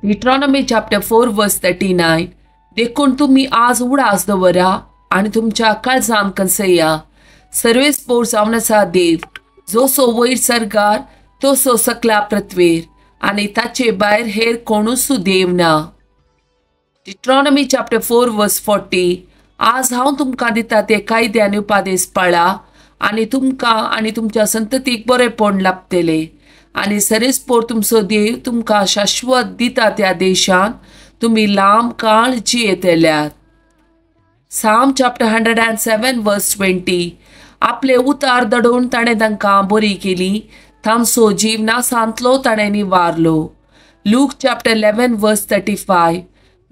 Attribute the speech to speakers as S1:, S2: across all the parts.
S1: Deuteronomy chapter 4 verse 39. देखून तुम्ही आज उडास दवरा आणि तुमच्या काळजान कसया. सर्वेस पोर जावन आसा देव, जो सो वयर सरगार तो सो सकला पृथ्वीर आणि ताचे भायर हेर कोणूच देव ना. Deuteronomy chapter 4 verse 40. आज हांव तुमकां दिता ते कायदे आनी उपादेश पाळा आणि तुमकां आणि तुमच्या संततीक बरेपण लाभतले आणि सरेस्पोर तुमचो देव तुमकां शाश्वत दिता त्या देशान तुम्ही लांब काळ जियेतल्यात. Psalm chapter 107 verse 20. आपले उतार दडोवन ताणें तांकां बरी केली, तांचो जीव नासांतलो ताणें निवारलो. Luke chapter 11 verse 35.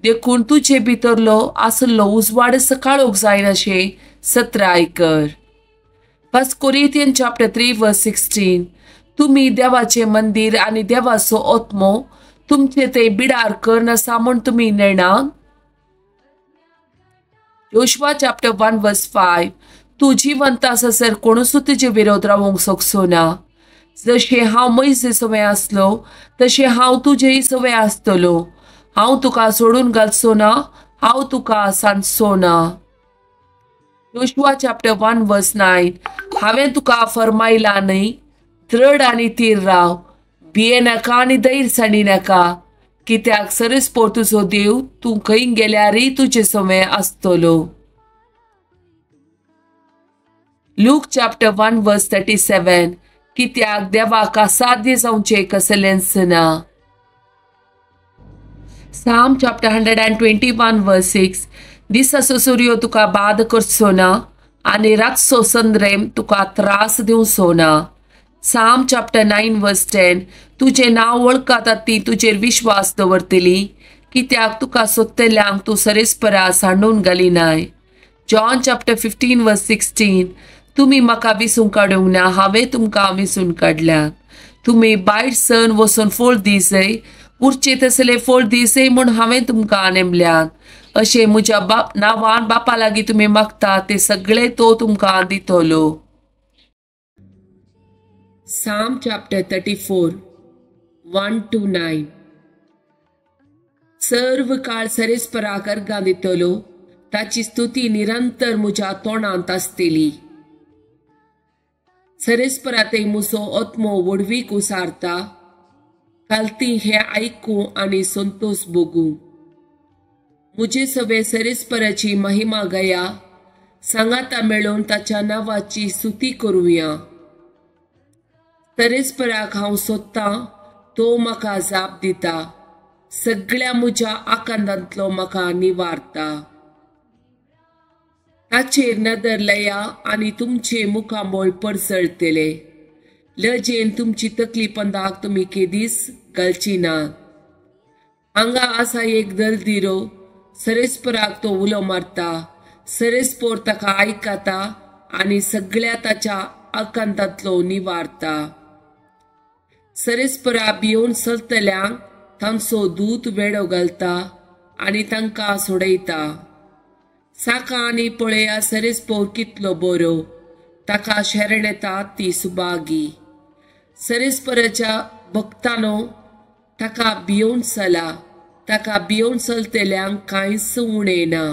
S1: देखून तुजे भितरलो आसलो उजवाड सकाळोक जायनाशे सत्राय कर. 1 Corinthians chapter 3 verse 16. तुम्ही देवाचे मंदिर आणि देवाचो आत्मो तुमचे ते बिडार कर नसा म्हूण तुम्ही नेणां. Joshua chapter 1 verse 5. तू जिवंत आससर कोणूच तुजे विरोध रावंक शकचो ना. जशें हांव मैसे सवय आसलो तशें हांव तुजेय सवय आसतलो. हांव तुका सोडून घालचो ना, हांव तुका सांडचो ना. Joshua chapter 1 verse 9. हांवें तुका फरमायला न्हय, दृढ आनी थीर राव, भिये नाका आनी धैर्यसाणी नाका, कित्याक सरेस्पोर तुजो देव तूं खंय गेल्यारय तुजे सवय आसतलो. Luke chapter 1 verse 37. कित्याक देवाक असाध्य जावचें कसलेंच ना. Psalm chapter 121 verse 6. दिसाचो सूर्य तुका बाद करचो ना आनी रातचो संद्रेम तुका त्रास दिवचो ना. Psalm chapter 9 verse 10. तुझे नाव वळखातात ती तुजेर विश्वास दवरतली, कित्याक तुका सोदतल्यांक तू सरेस्परा सांडून घालिनाय. John chapter 15 verse 16. तुम्ही म्हाका विसूंक काडूंक ना, हांवें तुमकां विसून काडल्यात. तुम्ही भायर सन वचून फळ दिसय, उरचे तसले फळ दिसय म्हूण हांवें तुमकां नेमल्यात. अशें म्हज्या नांवान बापा लागीं तुम्ही मागतात ते सगळे तो तुमकां दितलो. Psalm chapter 34 1 to 9. सर्व काळ सरेस्पराक अर्गां दितलो, ताची स्तुती निरंतर म्हज्या तोंडांत आसतली. सरेस्परातय म्हजो आत्मो वडवीक उसारता, कालती हे आयकूं आनी संतोष भोगूं. म्हजे सवे सरेस्पराची महिमा गया, सांगाता मेळून ताच्या नांवाची स्तुती करुया. सरेस्पराक हांव सोदतां, तो म्हाका जाप दिता, सगळ्या म्हज्या आकांतांतलो म्हाका निवारता. ताचेर नदर लया आनी तुमचे मुखामोळ पडसळटले. लजेन तुमची तकली पंदाक तुमी केदीस घालची ना. हांगा आसा एक दलदिरो, सरेस्पराक तो उलो मारता, सरेस्पोर ताका आयकता आनी सगळ्या ताच्या आकांतांतलो निवारता. सरेस्परा भिवून चलतल्यांक तांचो दूत वेडो घालता आनी तांकां सोडयता. साका आनी पळया सरेस्पोर कितलो बरो, ताका शरण येता ती सुबागी. सरेस्पराच्या भक्तानो ताका भिवून चला, ताका भिवून चलतल्यांक कांयच उणें ना.